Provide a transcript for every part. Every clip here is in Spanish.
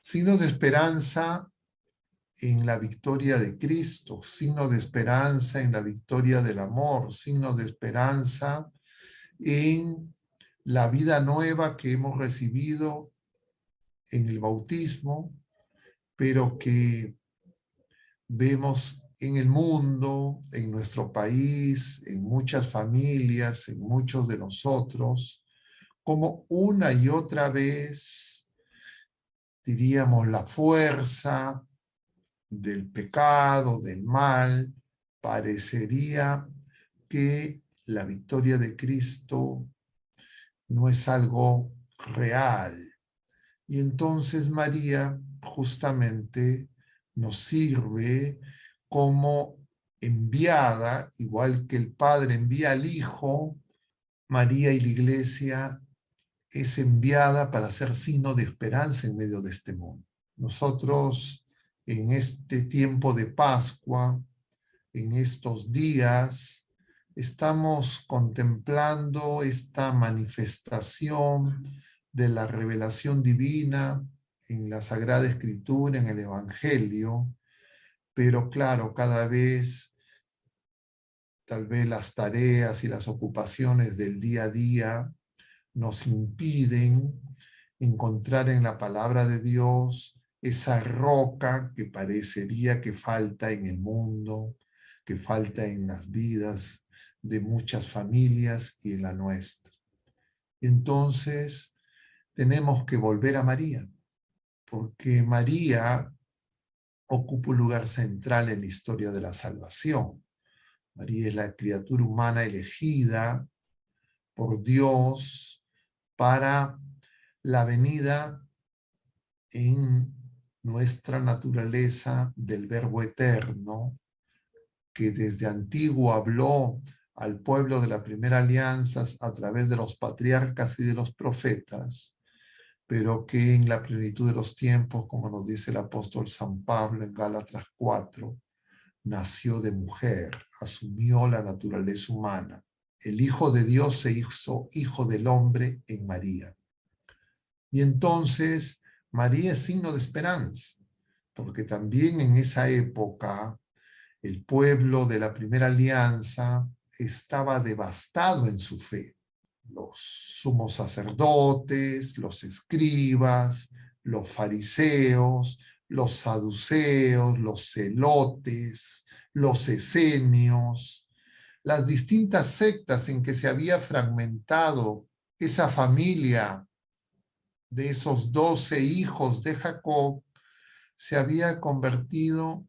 Signo de esperanza en la victoria de Cristo, signo de esperanza en la victoria del amor, signo de esperanza en la vida nueva que hemos recibido en el bautismo, pero que vemos en el mundo, en nuestro país, en muchas familias, en muchos de nosotros, como una y otra vez, diríamos, la fuerza del pecado, del mal, parecería que la victoria de Cristo no es algo real. Y entonces María justamente nos sirve como enviada, igual que el Padre envía al Hijo, María y la Iglesia es enviada para ser signo de esperanza en medio de este mundo. Nosotros en este tiempo de Pascua, en estos días, estamos contemplando esta manifestación de la revelación divina en la Sagrada Escritura, en el Evangelio, pero claro, cada vez tal vez las tareas y las ocupaciones del día a día nos impiden encontrar en la palabra de Dios esa roca que parecería que falta en el mundo, que falta en las vidas de muchas familias y en la nuestra. Entonces, tenemos que volver a María, porque María ocupa un lugar central en la historia de la salvación. María es la criatura humana elegida por Dios para la venida en nuestra naturaleza del Verbo eterno, que desde antiguo habló al pueblo de la primera alianza a través de los patriarcas y de los profetas, pero que en la plenitud de los tiempos, como nos dice el apóstol San Pablo en Gálatas 4, nació de mujer, asumió la naturaleza humana. El Hijo de Dios se hizo Hijo del hombre en María. Y entonces María es signo de esperanza, porque también en esa época el pueblo de la primera alianza estaba devastado en su fe. Los sumos sacerdotes, los escribas, los fariseos, los saduceos, los celotes, los esenios, las distintas sectas en que se había fragmentado esa familia de esos 12 hijos de Jacob, se había convertido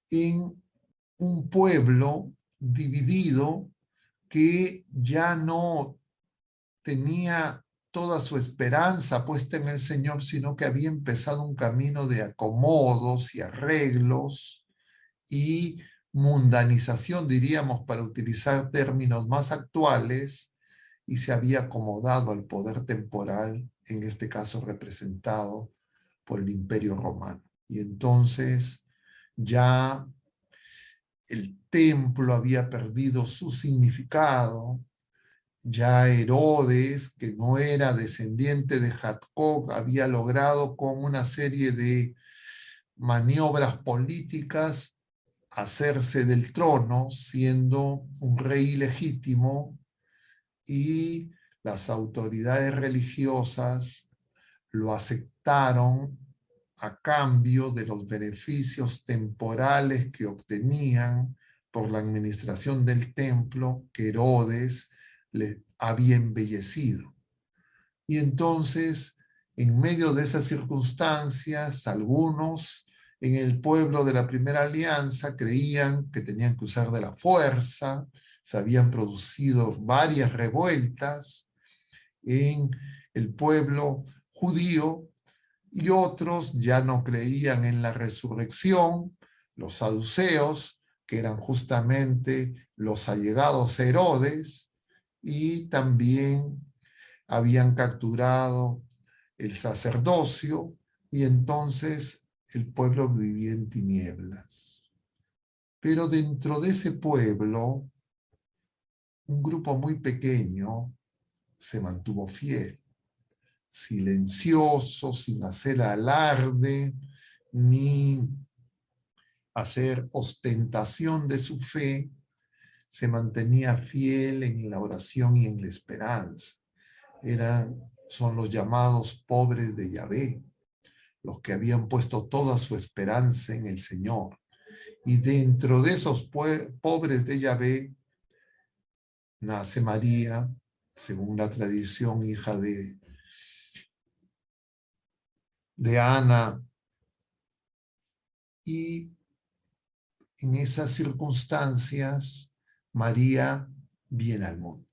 en un pueblo dividido que ya no tenía toda su esperanza puesta en el Señor, sino que había empezado un camino de acomodos y arreglos y mundanización, diríamos, para utilizar términos más actuales, y se había acomodado al poder temporal, en este caso representado por el Imperio Romano. Y entonces ya el templo había perdido su significado, ya Herodes, que no era descendiente de Jacob, había logrado con una serie de maniobras políticas hacerse del trono, siendo un rey ilegítimo, y las autoridades religiosas lo aceptaron a cambio de los beneficios temporales que obtenían por la administración del templo que Herodes le había embellecido. Y entonces, en medio de esas circunstancias, algunos en el pueblo de la primera alianza creían que tenían que usar de la fuerza, se habían producido varias revueltas en el pueblo judío, y otros ya no creían en la resurrección, los saduceos, que eran justamente los allegados a Herodes, y también habían capturado el sacerdocio, y entonces el pueblo vivía en tinieblas. Pero dentro de ese pueblo, un grupo muy pequeño se mantuvo fiel. silencioso, sin hacer alarde, ni hacer ostentación de su fe, se mantenía fiel en la oración y en la esperanza. Son los llamados pobres de Yahvé, los que habían puesto toda su esperanza en el Señor. Y dentro de esos pobres de Yahvé nace María, según la tradición, hija de Ana, y en esas circunstancias María viene al mundo.